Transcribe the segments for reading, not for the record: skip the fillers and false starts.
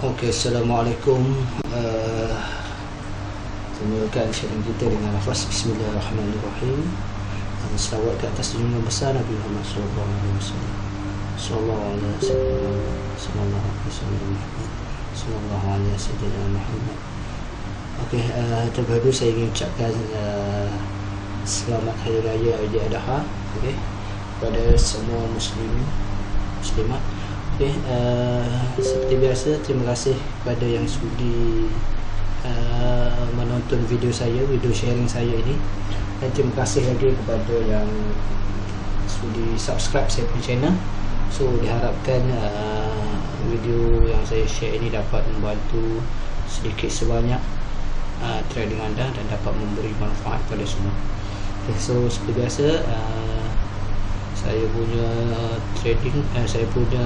Okey, Assalamualaikum. Mulakan sharing kita dengan lafaz Bismillahirrahmanirrahim. Selawat ke atas junjungan besar Nabi Muhammad sallallahu alaihi wasallam. Sallallahu alaihi wasallam. Sallallahu alaihi wasallam. Sallallahu alaihi wasallam. Okey, terlebih saya ingin ucapkan selamat hari raya Aidiladha, okey, kepada semua muslimat. Okey, seperti biasa, terima kasih kepada yang sudi menonton video sharing saya ini, dan terima kasih lagi kepada yang sudi subscribe saya punya channel. So diharapkan video yang saya share ini dapat membantu sedikit sebanyak trading anda dan dapat memberi manfaat pada semua. Okay, so seperti biasa, saya punya trading, saya punya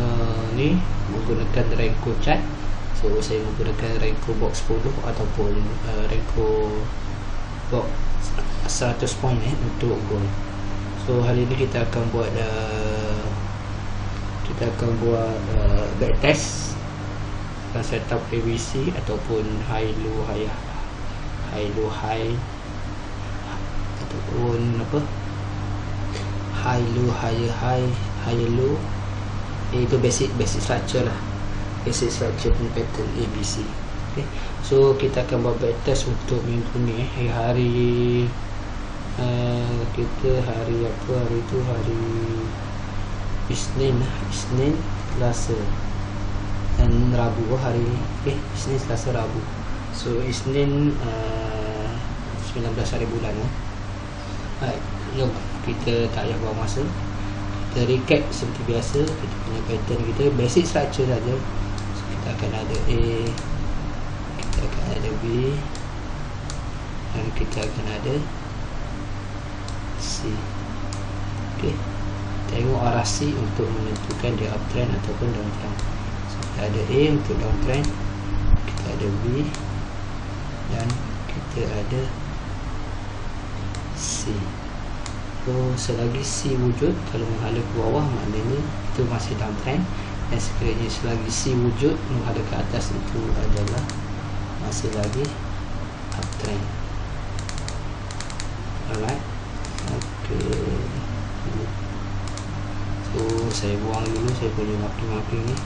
ni menggunakan Renko chart. So saya menggunakan Renko box 10 ataupun Renko box 100 point untuk gold. So hari ini kita akan buat backtest dan setup ABC ataupun high low high ataupun apa, high low high low, itu basic structure lah, basic structure pattern ABC. Okay. So kita akan buat backtest untuk minggu ni, hari kita hari apa, hari itu hari Isnin, Selasa dan Rabu hari ni. Okay, Isnin, Selasa, Rabu. So Isnin 19 hari bulan. Jom kita tak payah buang masa, kita recap seperti biasa. Kita punya pattern kita basic structure saja. So, kita akan ada A, kita akan ada B, dan kita akan ada C. Okey, tengok arah C untuk menentukan dia uptrend ataupun downtrend. So, kita ada A untuk downtrend, kita ada B, dan kita ada C. So selagi C wujud, kalau menghala ke bawah maknanya itu masih downtrend, dan sekiranya selagi C wujud menghala ke atas, itu adalah masih lagi uptrend. Alright. Okay. So saya buang dulu saya punya marking ni.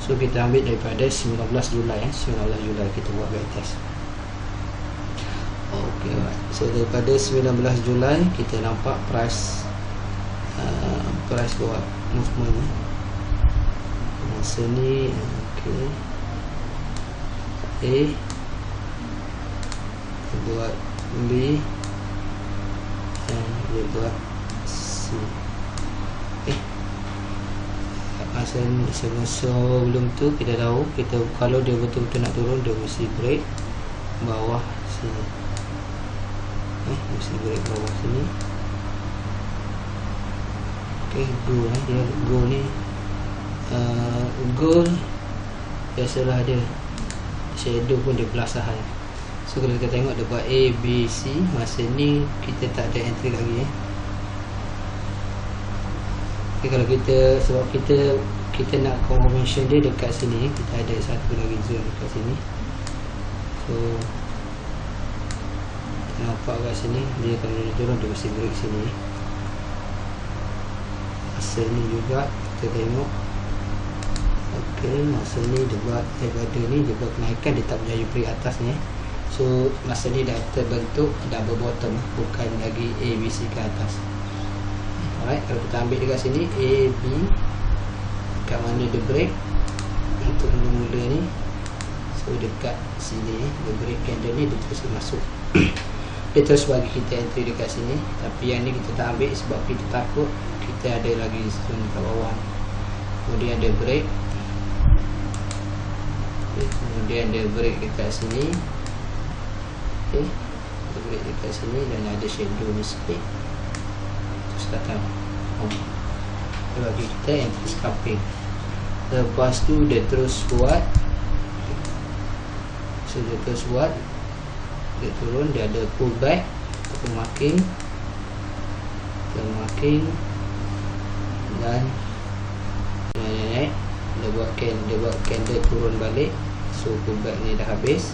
So kita ambil daripada 19 Julai 19 Julai kita buat backtest. Okay, right. So daripada 19 Julai kita nampak price buat movement ni. Masa ni okay, A, kita buat B, dan dia buat C. Masa sebelum tu kita tahu, kita kalau dia betul-betul nak turun, dia mesti break bawah sini. Mesti break bawah sini. Okay, go dia go ni goal biasalah dia shadow pun dia belasahan. So kalau kita tengok dia buat A, B, C, masa ni kita tak ada entry lagi. Kalau kita, sebab kita nak confirmation dia dekat sini, kita ada satu lagi zone dekat sini. So kita nampak kat sini, dia kalau dia turun dia mesti break sini. Masa ni juga kita tengok, okay, masa ni dia buat daripada ni dia buat kenaikan, dia tak berjaya break atas ni. So masa ni dah terbentuk double bottom, bukan lagi A, B, C ke atas. Alright, kalau kita ambil dekat sini A, B, kat mana dia break untuk mula-mula ni. So dekat sini dia break candle ni, dia terus masuk dia terus bagi kita entry dekat sini. Tapi yang ni kita tak ambil sebab kita takut kita ada lagi zone kat bawah. Kemudian dia break, okay, kemudian dia break dekat sini. Okay, dia break dekat sini dan ada shadow ni sikit. Datang bagi kita entry scalping. Lepas tu dia terus buat, so dia terus buat, dia turun, dia ada pullback ataupun marking, dan naik, dia buat candle turun balik. So pullback ni dah habis.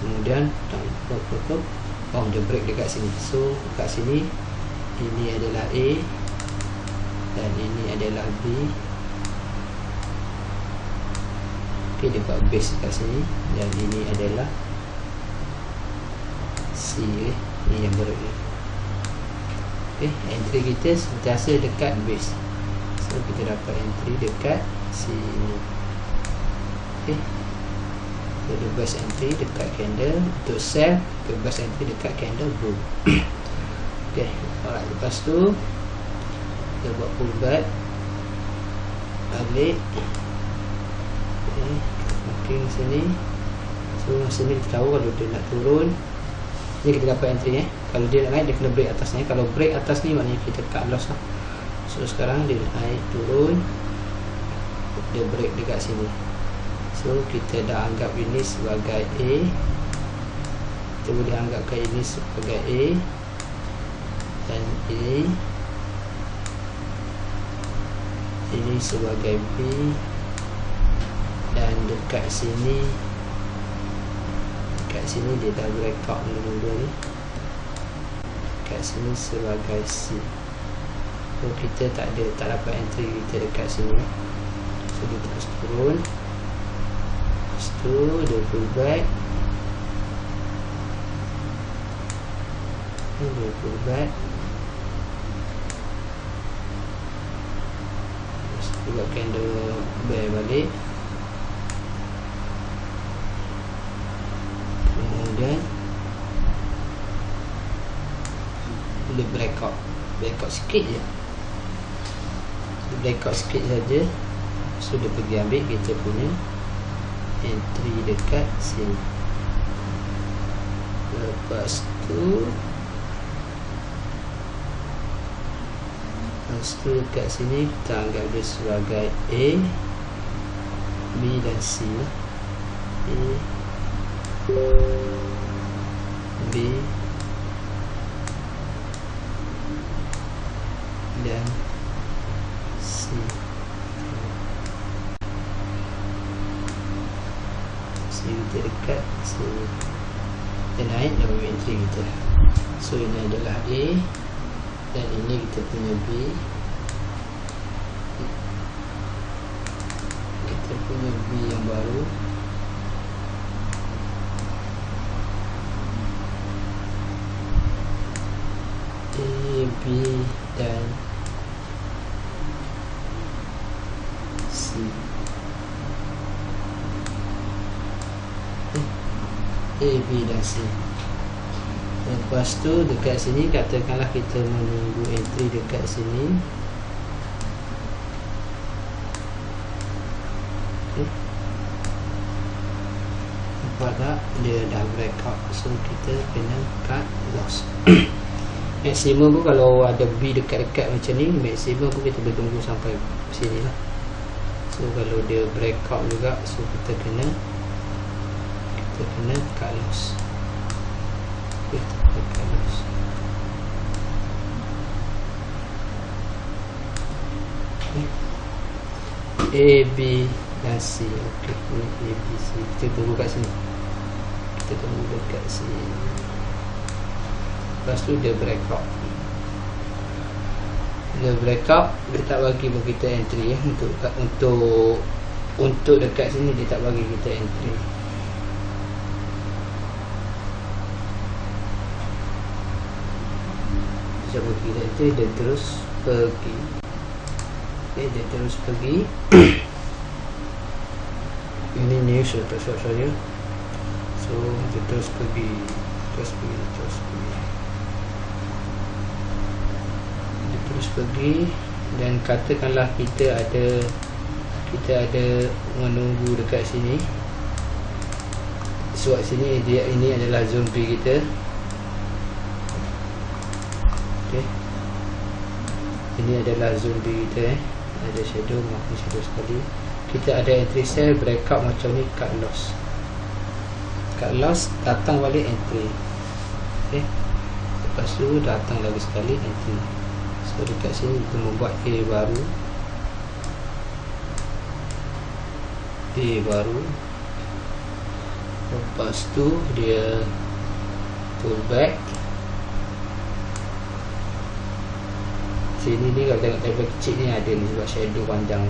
Kemudian dia break dekat sini. So dekat sini ini adalah A dan ini adalah B. Okay, dia buat base dekat sini dan ini adalah C. Ini yang break ni. Okay, entry kita sentiasa dekat base. So kita dapat entry dekat sini. Okay, so the best entry dekat candle. Untuk sell, the best entry dekat candle blue. Okay, alright, lepas tu dia buat pullback balik. Okay, mungkin sini. So sini kita tahu kalau dia nak turun, ni kita dapat entry. Kalau dia nak naik, dia kena break atas ni. Kalau break atas ni maknanya kita cut loss lah. So sekarang dia naik turun, dia break dekat sini. So kita dah anggap ini sebagai A. Kita boleh anggapkan ini sebagai A dan ini sebagai B, dan dekat sini dia dah breakout dulu ni. Dekat sini sebagai C. So kita tak dapat entry kita dekat sini. So dia terus turun. Lepas tu dia pullback. Dia pullback. Lepas tu buat candle bear balik. Kemudian dia breakout sikit je. Breakout sikit saja. So dia pergi ambil kita punya entry dekat sini. Lepas tu dekat sini kita anggap dia sebagai A, B dan C. A, B dan C. Kita dekat sini. Kita naik dan entry kita. So ini adalah A dan ini kita punya B. Kita punya B yang baru. A, B dan C. A, B dan C. Lepas tu dekat sini katakanlah kita menunggu entry dekat sini. Okay. Nampak tak? Dia dah breakout. So kita kena cut loss. Maksimum pun kalau ada B dekat-dekat macam ni, maksimum pun kita boleh tunggu sampai sini lah. So kalau dia breakout juga, so kita kena cut loss. Kita cut loss. Okay. A, B dan C. Okay, ini A, B, C. Kita tunggu kat sini. Kita tunggu dekat sini. Lepas tu dia breakout. Dia breakout, dia tak bagi kita entry untuk dekat sini dia tak bagi kita entry. Dia bagi kita entry, dia terus pergi. Okay, dia terus pergi. Ini news saya. So dia terus pergi. Terus pergi dan katakanlah kita ada menunggu dekat sini. Sebab sini ini adalah zone B kita. Okay. Ini adalah zone B kita. Ada shadow, maafkan shadow sekali. Kita ada entry sell, breakout macam ni, cut loss. Cut loss, datang balik entry. Okay. Lepas tu datang lagi sekali entry. So So dekat sini kita membuat A baru, lepas tu dia pullback. Sini ni kalau tengok tabel kecil ni ada ni sebab shadow panjang.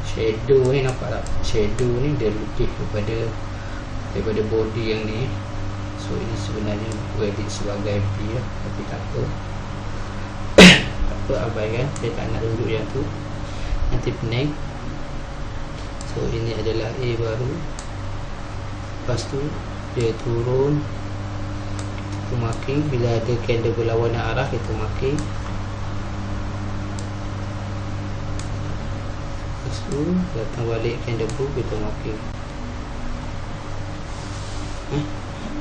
Shadow ni nampak tak? Shadow ni dia lebih daripada body yang ni. So ini sebenarnya edit sebagai B lah, tapi tak apa. Tak apa, abaikan. Saya tak nak tunjuk yang tu, nanti pening. So ini adalah A baru. Lepas tu dia turun, kita marking. Bila ada candle berlawanan arah, kita marking. Lepas tu datang balik candle blue, kita marking.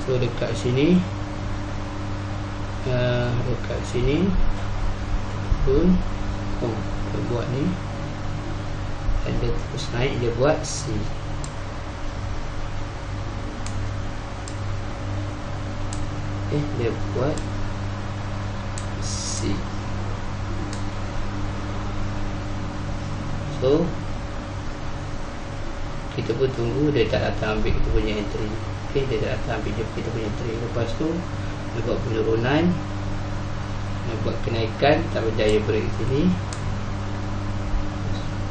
So dekat sini pun dia buat ni, ada terus naik, dia buat C. Dia buat C. So kita pun tunggu dia tak datang ambil kita punya entry. Dia tak datang ambil kita punya entry. Lepas tu dia buat penurunan, dia buat kenaikan, tak berjaya break sini.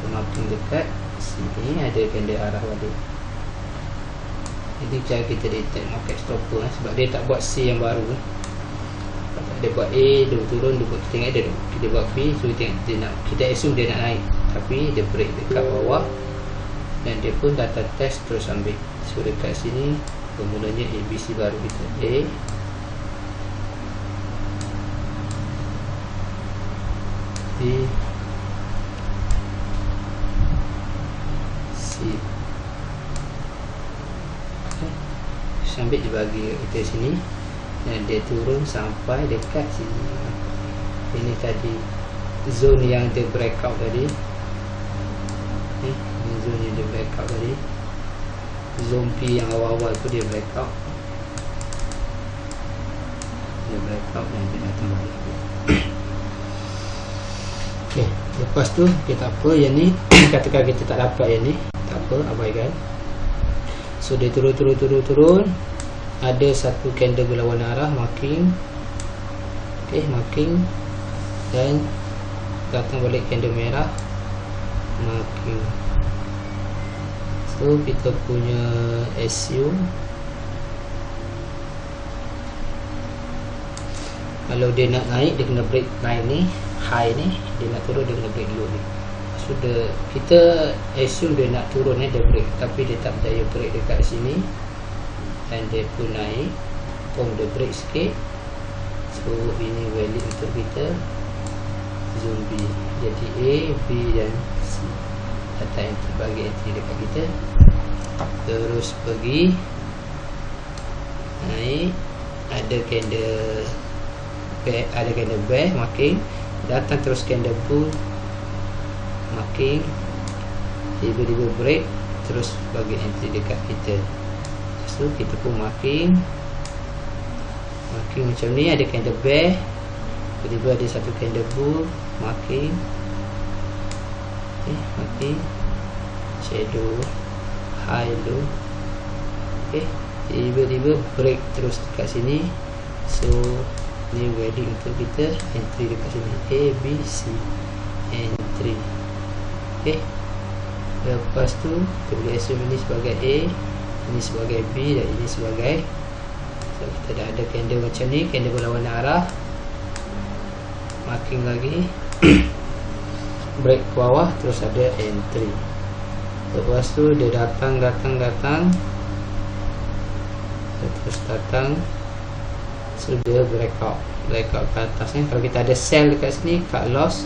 Marking dekat sini ada candle arah balik. Jadi cara kita detect market stopper sebab dia tak buat C yang baru. Dia buat A, dia turun, dia buat, kita ingat dia buat B. So kita assume dia nak naik, tapi dia break dekat bawah dan dia pun data test terus ambil. So dekat sini bermulanya ABC baru kita A, B, C. Ambil dia bagi kita sini dan dia turun sampai dekat sini. Ini tadi zone yang dia breakout tadi. Ini zone yang dia breakout tadi. Zone P yang awal-awal tu dia breakout. Dan dia datang balik. Okay, lepas tu kita apa yang ni katakan kita tak dapat yang ni, tak apa, abaikan. So dia turun. Ada satu candle berlawanan arah, marking. Marking. Dan datang balik candle merah, marking. So kita punya assume kalau dia nak naik, dia kena break line ni, high ni. Dia nak turun, dia kena break low ni. So kita assume dia nak turun, dia break, tapi dia tak berjaya break dekat sini. Dan dia pun naik, dia break sikit. So ini valid untuk kita zone B. Jadi A, B dan C. Data entry, bagi entry dekat kita. Terus pergi naik, ada candle bear, marking. Datang terus candle bull, marking. Tiba-tiba break, terus bagi entry dekat kita. So kita pun marking macam ni, ada candle bear, tiba-tiba ada satu candle bull, marking. Marking shadow, high, low. Tiba-tiba break terus dekat sini. So ni ready untuk kita entry dekat sini, A, B, C, entry. Lepas tu kita boleh assume ini sebagai A, ini sebagai B dan ini sebagai. So kita dah ada candle macam ni, candle berlawanan arah, marking lagi. Break ke bawah, terus ada entry. Lepas tu dia datang, terus datang. So dia breakout ke atas ni. Kalau kita ada sell dekat sini, cut loss,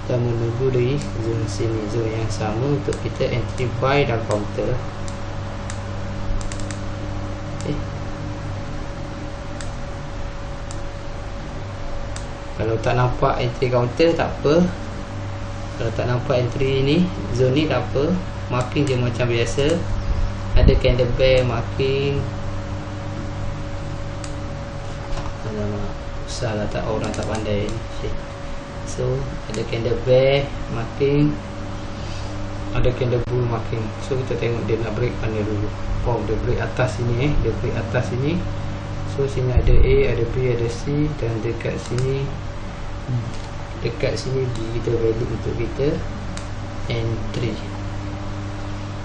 kita menunggu dari zone sini, zone yang sama untuk kita entry buy dan counter. Kalau tak nampak entry counter, tak apa. Kalau tak nampak entry ni, zone ni, tak apa. Marking je macam biasa. Ada candle bear, marking. Alamak, usahlah, tak, orang tak pandai ni. So ada candle bear marking, ada candle bull marking. So kita tengok dia nak break mana dulu. Dia break atas sini, dia break atas sini. So sini ada A, ada B, ada C, dan dekat sini B kita value untuk kita entry.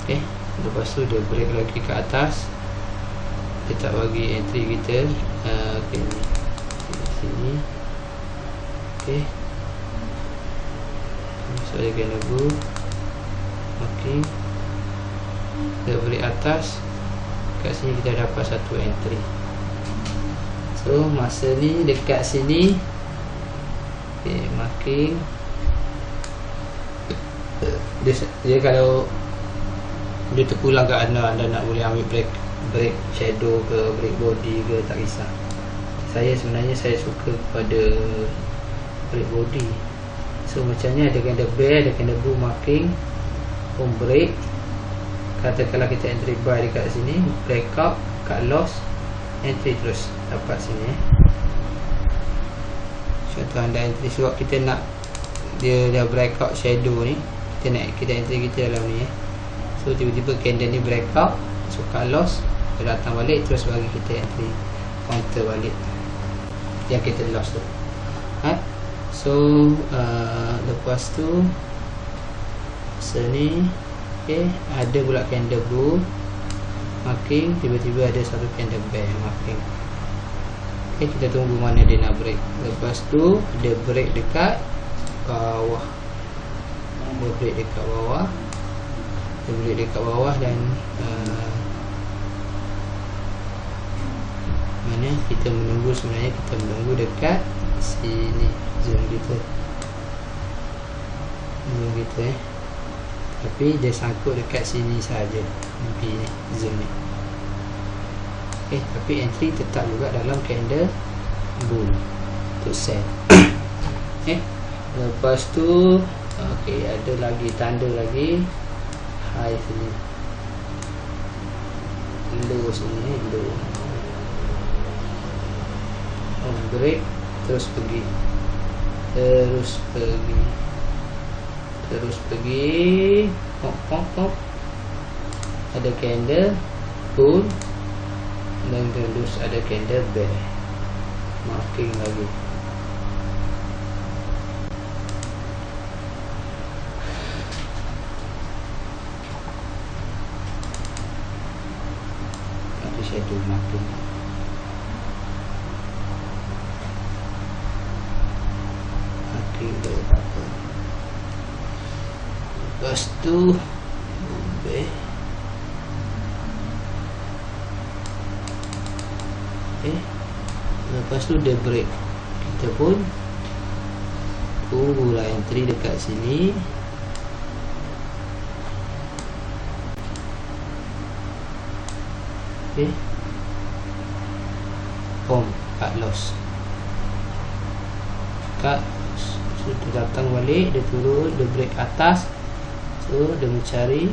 Okay, lepas tu dia break lagi ke atas, dia tak bagi entry kita. Okay, sini. Okay, so dia kena go. Okay, dia break atas, kat sini kita dapat satu entry. So masa ni dekat sini, okay, marking dia kalau dia terpulang ke anda nak boleh ambil break shadow ke break body ke, tak kisah. Sebenarnya saya suka kepada break body. So macam ni, ada candle bear, ada candle bull marking, break. Katakanlah kita entry buy dekat sini, breakout, cut loss, entry terus dapat sini. Contoh anda entry sebab kita nak dia dah breakout shadow ni, kita entry kita dalam ni. So tiba-tiba candle ni breakout, so cut loss, dia datang balik terus bagi kita entry, counter balik yang kita loss tu. So lepas tu sini, okay, ada pula candle bull marking, tiba-tiba ada satu candle bear marking. Okay, kita tunggu mana dia nak break. Lepas tu dia break dekat bawah, dia break dekat bawah, dan mana kita menunggu, sebenarnya kita menunggu dekat sini, zoom kita tapi dia sangkut dekat sini saja, B ni, zoom ni. Okay, tapi entry tetap juga dalam candle bull untuk sell. Okay, lepas tu okay, ada lagi tanda lagi, high sini, low sini, low, break, terus pergi, pop, ada candle bull, dan terus ada candle bear marking lagi. Ada shadow marking. Lepas tu lepas tu dia break, kita pun tunggulah entry dekat sini. Okay, cut loss, so dia datang balik, dia turun, dia break atas. So dia mencari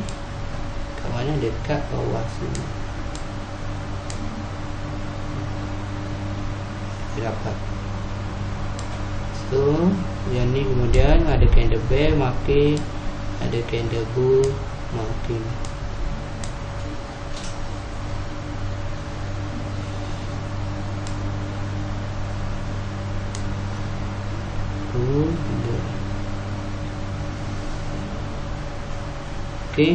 kat mana, dekat bawah sini, dia dapat. So yang ni kemudian ada candle bear marking, ada candle bull marking. Okay,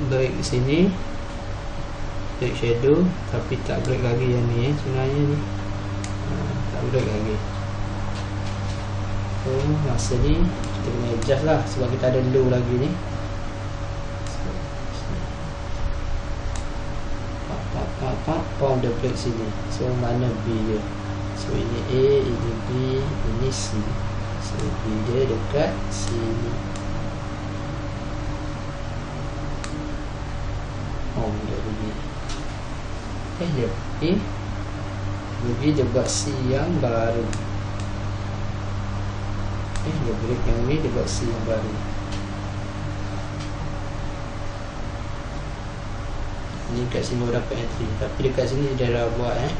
break sini, break shadow, tapi tak break lagi yang ni sebenarnya ni, tak break lagi. So masa ni kita kena adjust lah, sebab kita ada low lagi ni. Pop dia break sini. So mana B dia? So ini A, ini B, ini C. So B dia dekat sini. Dia pergi, dia pergi, dia buat C yang baru. Dia break yang ni, dia buat C yang baru. Ni kat sini baru dapat entry, tapi dekat sini dia dah buat A,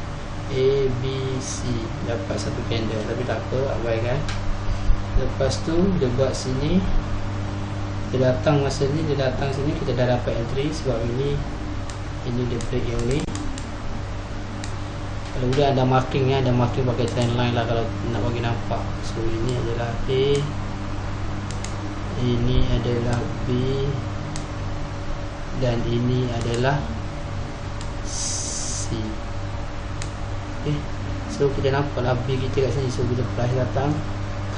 B, C, dapat satu candle, tapi tak apa, abaikan. Lepas tu dia buat sini, dia datang masa ni, dia datang sini, kita dah dapat entry. Sebab ini dia break yang ni. Kalau udah ada marking ya, ada marking pakai trend line lah kalau nak bagi nampak. So ini adalah A, ini adalah B, dan ini adalah C. Okay. So kita nampak lah B kita kat sini. So bila price datang,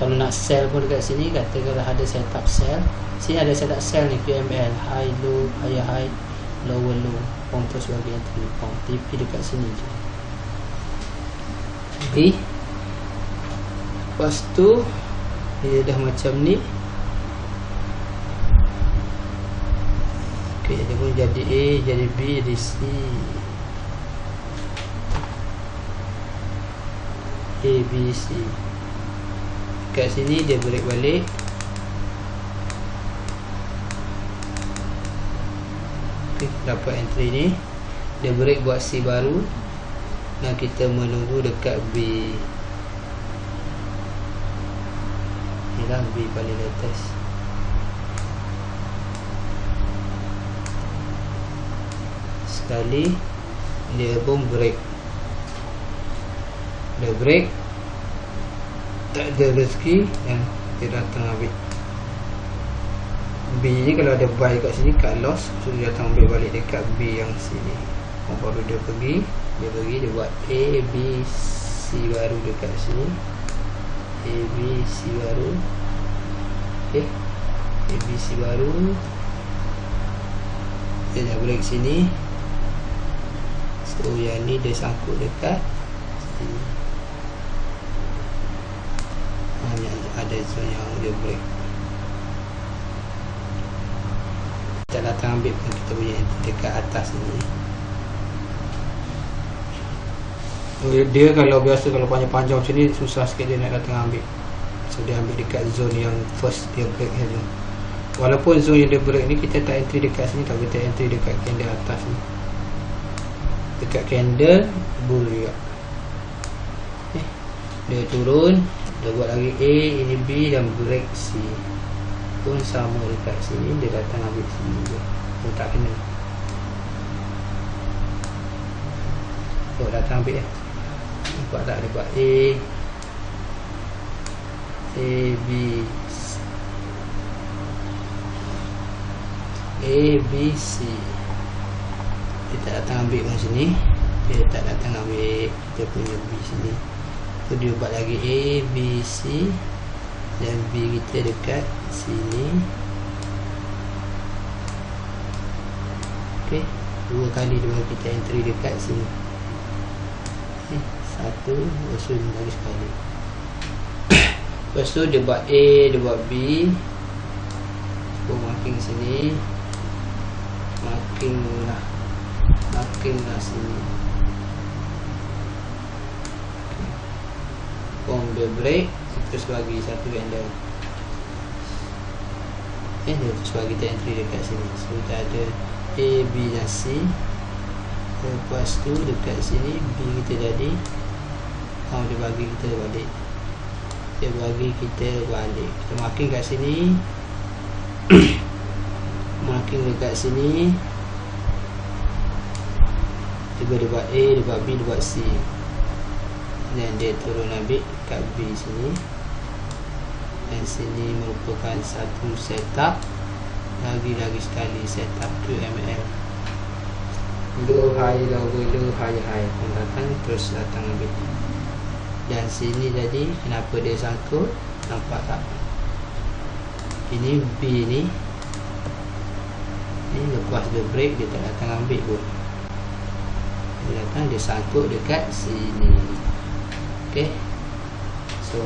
kalau nak sell pun dekat sini, katakanlah ada setup sell. Sini ada setup sell ni, QML, high low, higher high, lower low, form terus bagi entry, form TP dekat sini je. Okay. Lepas tu dia dah macam ni. Okay, dia pun jadi A, jadi B, jadi C, A, B, C. Kat sini dia break balik. Okay, dapat entry ni. Dia break buat C baru. Dan kita menunggu dekat B. Inilah B paling latest. Sekali dia pun break. Dia break, tak ada rezeki, dan dia datang ambil B ni. Kalau ada buy kat sini, cut loss, so dia datang ambil balik dekat B yang sini. Baru dia pergi, dia buat A, B, C baru dekat sini. A, B, C baru. Okay, A, B, C baru. Dia dah break sini. So yang ni dia sangkut dekat sini. Hanya ada zone yang dia break. Kita datang ambil pun kita punya dekat atas ni. Dia kalau biasa, kalau panjang-panjang macam ni, susah sikit dia nak datang ambil. So dia ambil dekat zone yang first dia break saja. Walaupun zone yang dia break ni kita tak entry dekat sini, tapi kita entry dekat candle atas ni. Dekat candle bull juga. Okay. Dia turun, dia buat lagi A, ini B, dan break C pun sama dekat sini. Dia datang ambil sini je. Oh, tak kena. Oh, datang ambil ya. Nampak tak, dia buat A, B, A, B, C. Dia tak datang ambil pun sini. Dia tak datang ambil kita punya B sini. So dia buat lagi A, B, C, dan B kita dekat sini. Okay, dua kali dia bagi kita entry dekat sini. Okay, satu, lepas tu lagi sekali. Lepas tu dia buat A, dia buat B. So marking sini, marking lah sini. Form dia break, terus bagi satu candle. Dia terus bagi kita entry dekat sini. So kita ada A, B dan C. Lepas tu dekat sini B kita jadi, dia bagi kita balik. Dia bagi kita balik. Kita marking kat sini. Marking dekat sini. Tiba dia buat A, dia buat B, dia buat C. Dan dia turun ambil kat B sini. Dan sini merupakan satu setup. Lagi sekali setup QML. Low high, low high. Datang terus datang ambil. Dan sini tadi kenapa dia sangkut, nampak tak? Ini B ni. Ini lepas dia break, dia tak datang ambil pun. Dia datang, dia sangkut dekat sini. Okay. So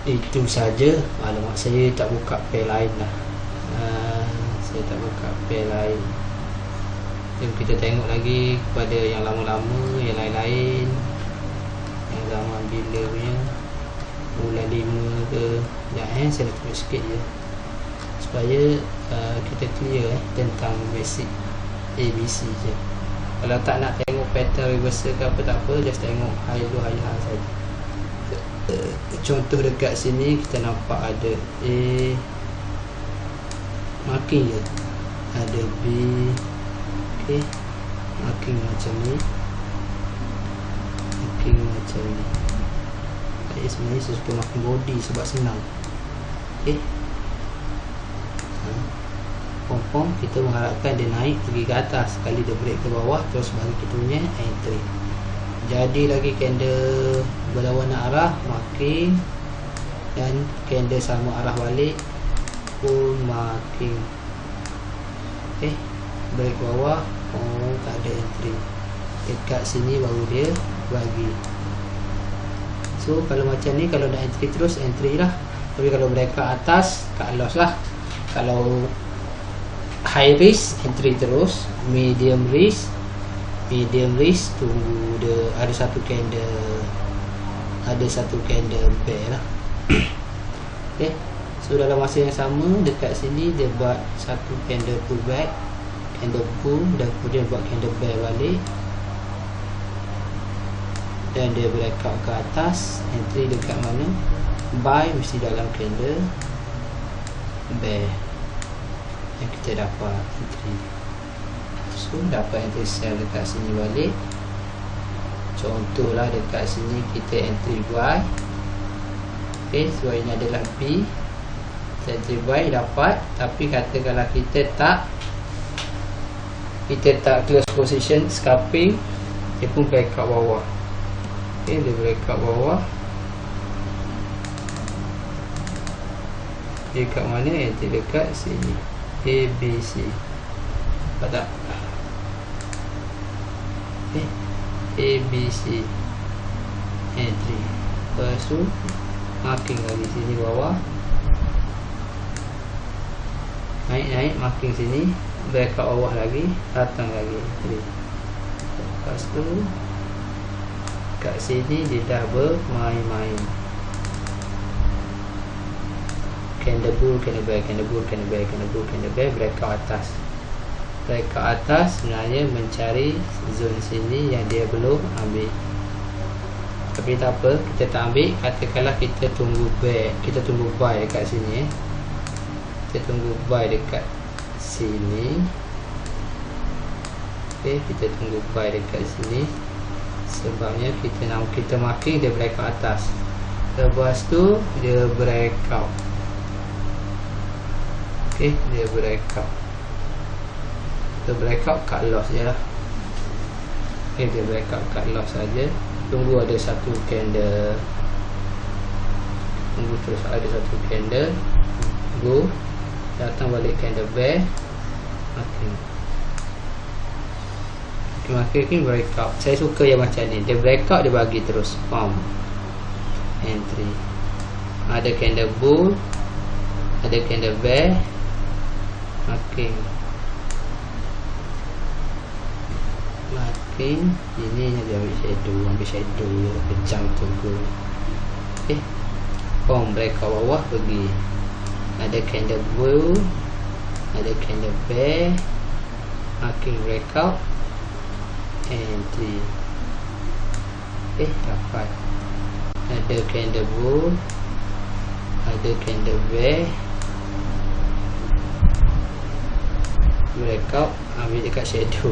itu saja. Alamak, saya tak buka pair lain lah. Saya tak buka pair lain. Jom kita tengok lagi kepada yang lama-lama, yang lain-lain. Yang zaman bila punya, bulan 5 ke. Sekejap saya nak tulis sikit je supaya kita clear tentang basic ABC je. Kalau tak nak tengok pattern reversal ke apa, tak apa, just tengok high low saja. contoh dekat sini kita nampak ada A, marking je, ada B. Okay, marking macam ni, marking macam ni. Sebenarnya saya suka marking body sebab senang. Okay, pom-pom kita mengharapkan dia naik pergi ke atas, sekali dia break ke bawah terus bagi kita punya entry. Jadi lagi candle berlawanan arah, marking, dan candle sama arah balik pun marking. Okay, break bawah, tak ada entry. Dekat sini baru dia bagi. So kalau macam ni, kalau nak entry terus, entry lah. Tapi kalau breakout atas, cut loss lah. Kalau high risk, entry terus. Medium risk tunggu dia ada satu candle bear lah. Okay, so dalam masa yang sama dekat sini dia buat satu candle pullback, candle pull, dan kemudian buat candle bear balik, dan dia breakout ke atas. Entry dekat mana? Buy mesti dalam candle bear yang kita dapat entry. So dapat entry sell dekat sini balik. Contohlah dekat sini kita entry buy. Okay, so ini adalah B. Kita entry buy dapat, tapi katakanlah kita tak close position, scalping, dia pun breakout bawah. Okay, dia breakout bawah. Dekat mana? Entry dekat sini, A, B, C. Nampak tak? Okay, A, B, C, entry. Lepas tu marking lagi sini bawah, naik marking sini, breakout bawah lagi, datang lagi entry. Lepas tu kat sini dia dah bermain-main. Candle bull, candle bear, candle bull, candle bear, candle bull, candle bear, breakout atas. Breakout atas sebenarnya mencari zone sini yang dia belum ambil. Tapi tak apa, kita tak ambil. Katakanlah kita tunggu bear, kita tunggu buy dekat sini. Kita tunggu buy dekat sini. Okay, kita tunggu buy dekat sini. Sebabnya kita marking dia breakout atas. Lepas tu dia breakout. Okay, dia breakout. Kita breakout cut loss je lah. Okay, dia breakout cut loss saja. Tunggu ada satu candle, tunggu terus ada satu candle, go, datang balik candle bear, makin breakout. Saya suka yang macam ni, dia breakout dia bagi terus pump entry. Ada candle bull, ada candle bear, makin ini dia ambil shadow kejam tunggu. Okay, pump breakout bawah pergi, ada candle bull, ada candle bear, makin breakout entry. Okay, dapat ada candle bull, ada candle bear, breakout ambil dekat shadow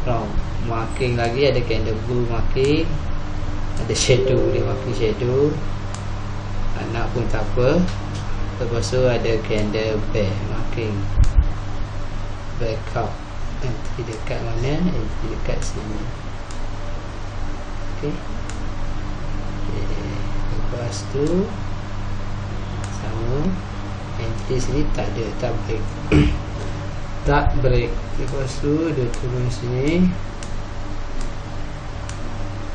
round, marking lagi, ada candle bull marking, ada shadow, dia marking shadow, nak pun tak apa. Lepas tu ada candle bear marking, breakout entry dekat mana? Entry dekat sini. Okay, lepas tu sama entry sini tak ada, tak break. Tak break. Lepas tu dia turun sini.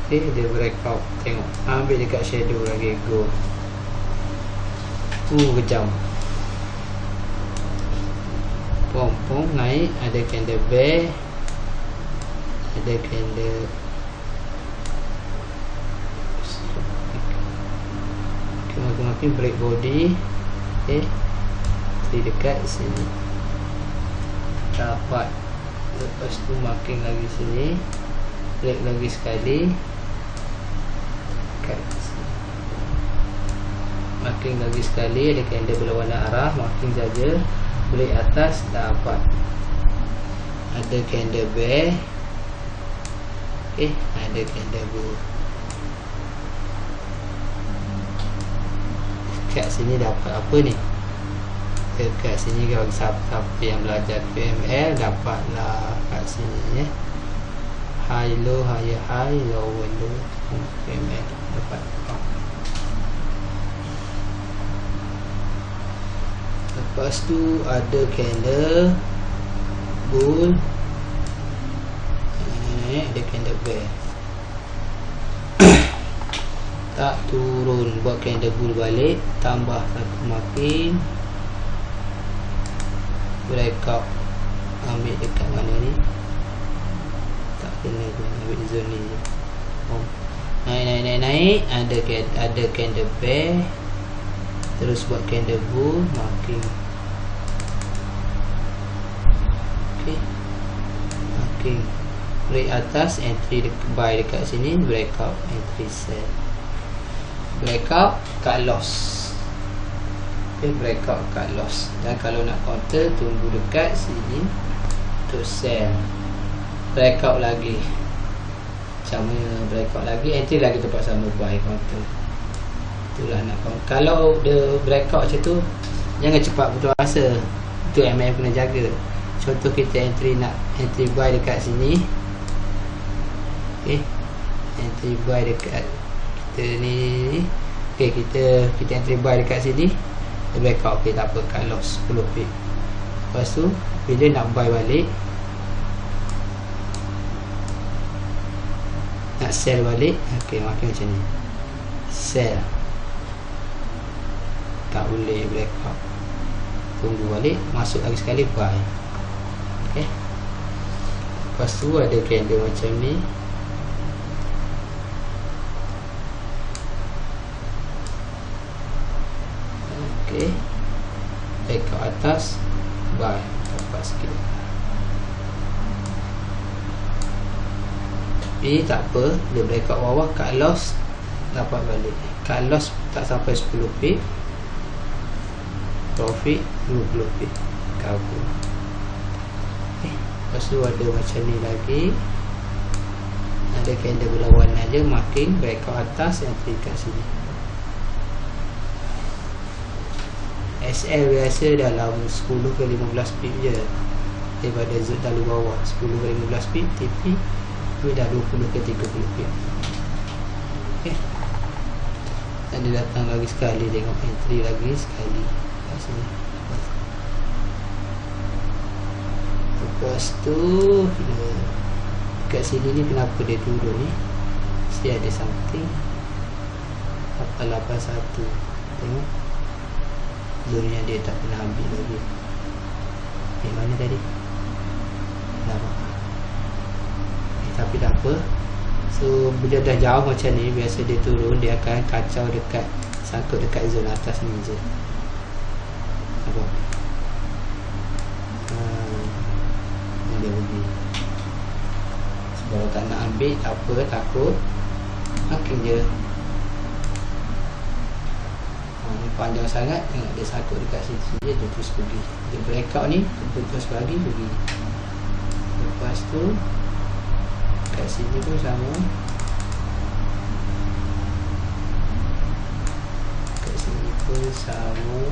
Okay, dia breakout. Tengok, ambil dekat shadow lagi, go. Kejam. Pom naik, ada candle bear, ada candle makin break body. Okay, di dekat sini dapat. Lepas tu marking lagi sini, break lagi sekali kat sini. marking lagi sekali, ada candle berlawanan arah, marking saja. Break atas dapat, ada candle bear, ada candle bull. Dekat sini dapat apa ni? Dekat sini kalau siapa yang belajar PML dapatlah kat sini high low, higher high, lower low, PML dapat. Lepas tu ada candle bull, ada candle bear. Tak turun, buat candle bull balik, tambah satu marking, breakout, ambil dekat mana ni, tak kena pun, ambil zone ni. Naik, ada candle bear, terus buat candle bull, marking. Marking break atas, entry buy dekat sini, breakout, entry sell, breakout cut loss. Breakout cut loss. Dan kalau nak counter, tunggu dekat sini untuk sell, breakout lagi, sama breakout lagi, entry lagi tempat sama, buy, counter. Itulah nak counter. Kalau the breakout macam tu, jangan cepat putus asa. Itu MF kena jaga. Contoh kita entry buy dekat sini, entry buy dekat kita ni, kita entry buy dekat sini, breakout, tak apa, cut loss 10 pip. Lepas tu bila nak buy balik, nak sell balik, makin macam ni, sell, tak boleh breakout, tunggu balik, masuk lagi sekali, buy. Lepas tu ada candle macam ni, breakout atas, buy, dapat sikit. Tapi tak apa, dia breakout bawah, cut loss, dapat balik. Cut loss tak sampai 10 pip, profit 20 pip, cover. Lepas tu ada macam ni lagi, ada candle berlawan aja, marking, breakout atas, entry kat sini. SL biasa dalam 10 ke 15 pip je daripada zone dalu bawah. 10 ke 15 pip, TP tu dah 20 ke 30 pip. Dan dia datang lagi sekali, tengok entry lagi sekali kat sini. Lepas tu kat sini ni kenapa dia turun ni, mesti ada something. 881, tengok zone yang dia tak pernah ambil lagi. Mana tadi? Nampak? Tapi tak apa. So bila dah jauh macam ni, biasa dia turun, dia akan kacau dekat, sangkut dekat zone atas ni je. Nampak? Dia pergi. Sebab tak nak ambil, tak apa, takut, makin je. Panjang sangat, tengok dia sangkut dekat situ je, dia terus pergi. Dia breakout ni, terus pergi. Lepas tu kat sini pun sama, kat sini pun sama,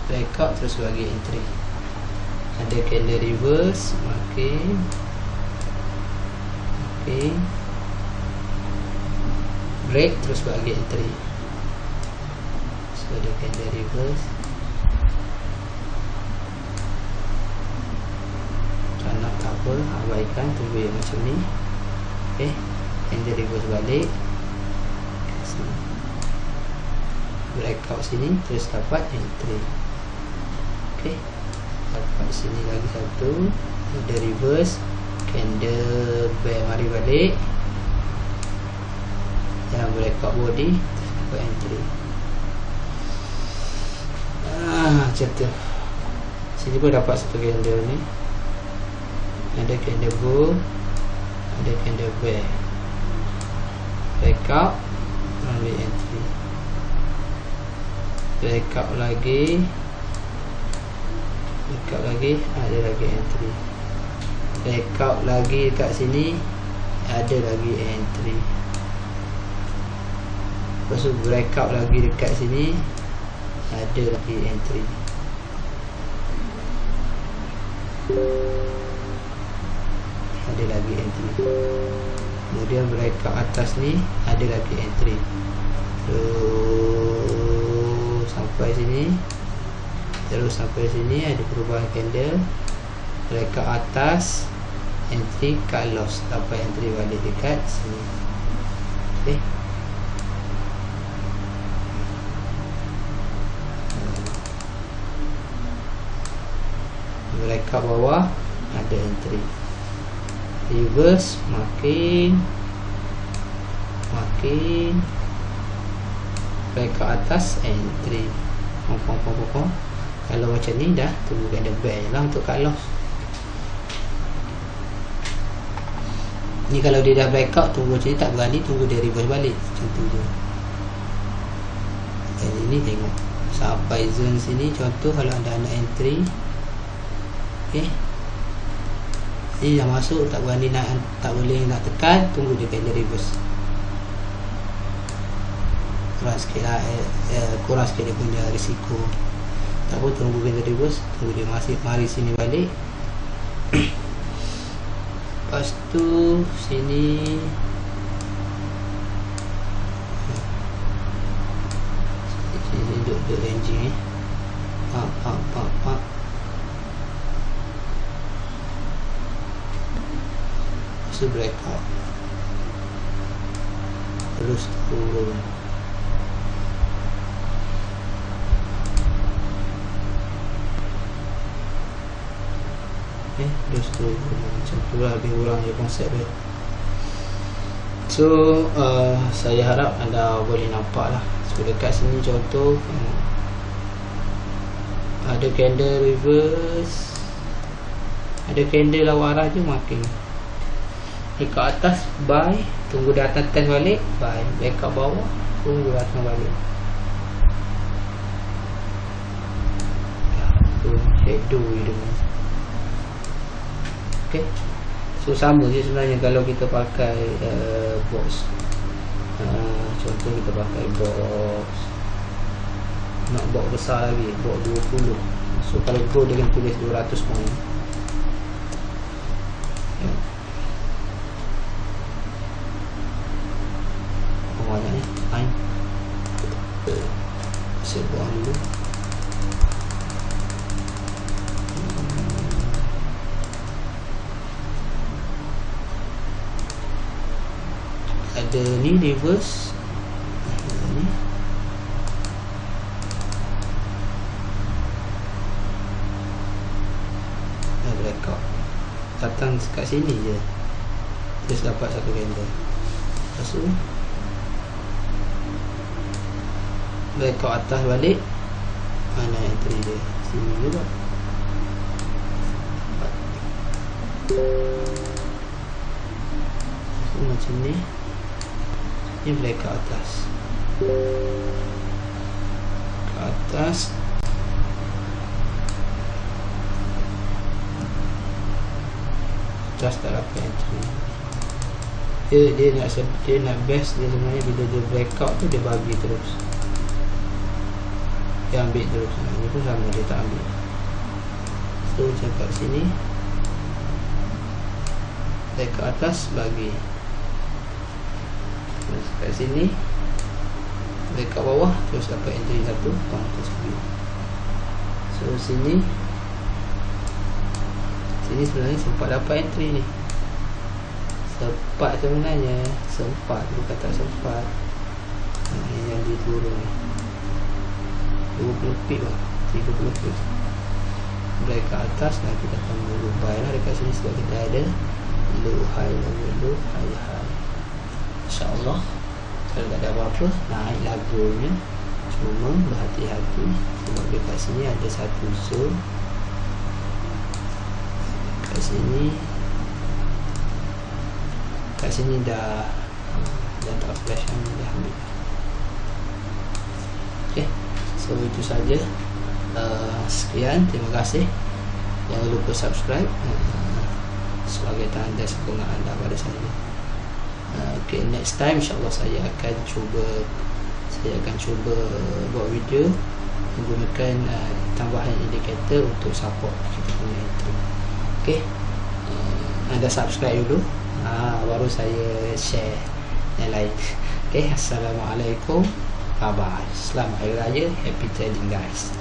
breakout terus bagi entry. Ada candle reverse, makin break terus bagi entry. So ada candle reverse, tak nak, tak apa, abaikan, tunggu yang macam ni. Candle reverse balik sini, breakout sini, terus dapat entry. Dapat sini lagi satu, ada reverse, candle bear, mari balik, dan breakout body, dapat entry. Macam tu. Sini pun dapat satu candle ni, ada candle bull, ada candle bear, breakout, ambil entry. breakout lagi, ada lagi entry, breakout lagi kat sini, ada lagi entry. Lepas tu breakout lagi dekat sini, ada lagi entry. Ada lagi entry. Kemudian breakout atas ni, ada lagi entry. Terus sampai sini, ada perubahan candle, breakout atas, entry, cut loss, dapat entry balik dekat sini. Okay. Breakout bawah, ada entry. Reverse, makin breakout atas, entry. Pom. Kalau macam ni dah, tunggu candle back je lah untuk cut loss. Ni kalau dia dah breakout, tunggu macam ni, tak berani, tunggu dia reverse balik. Macam tu je. Dan ini tengok sampai zone sini. Contoh kalau anda nak entry, okay, ni dah masuk, tak berani nak, tak boleh nak tekan, tunggu dia candle reverse. Kurang sikit dia punya risiko. Tak apa, tunggu candle reverse, tunggu dia masih mari sini balik. Lepas tu sini duduk ranging pak. So breakout, terus turun. Terus turun. Macam tu lah, lebih kurang je konsep dia. So saya harap anda boleh nampak lah. So dekat sini contoh, ada candle reverse, ada candle lawan arah je, makin dekat atas buy, tunggu dia atas balik, buy. Dekat bawah, tunggu atas balik. Tu shadow dia. Okay. So sama je sebenarnya kalau kita pakai box. Contoh kita pakai box, nak box besar lagi, box 20. So kalau go dia akan tulis 200 poin. Banyak ni time. Saya buang dulu. Ada ni reverse, ni breakout, datang kat sini je, terus dapat satu candle. Lepas tu breakout atas balik, mana entry dia, sini juga. So macam ni. Ini breakout atas, ke atas, tak dapat entry. Dia nak best dia sebenarnya bila dia breakout tu dia bagi terus, dia ambil terus. Ini pun sama, dia tak ambil. So macam kat sini, breakout atas bagi, terus kat sini breakout bawah, terus dapat entry satu, terus bagi. So sini sebenarnya sempat dapat entry ni, sempat sebenarnya, sempat bukan tak sempat. Yang dia turun ni 20 pip lah, 30 pip. Breakout atas, nak kita akan dulu buy lah dekat sini sebab kita ada low high, low high. InsyaAllah kalau tak ada apa-apa, naik lagunya. Cuma berhati-hati sebab dekat sini ada satu zone. Kat sini dah tak flash, dah ambil. Okay, So itu saja. Sekian, terima kasih. Jangan lupa subscribe sebagai tanda sokongan anda pada saya. Okay, next time insyaAllah saya akan cuba buat video menggunakan tambahan indikator untuk support kita punya itu. Okay, anda subscribe dulu, baru saya share yang lain. Okay, assalamualaikum, bye bye, selamat hari raya, happy trading guys.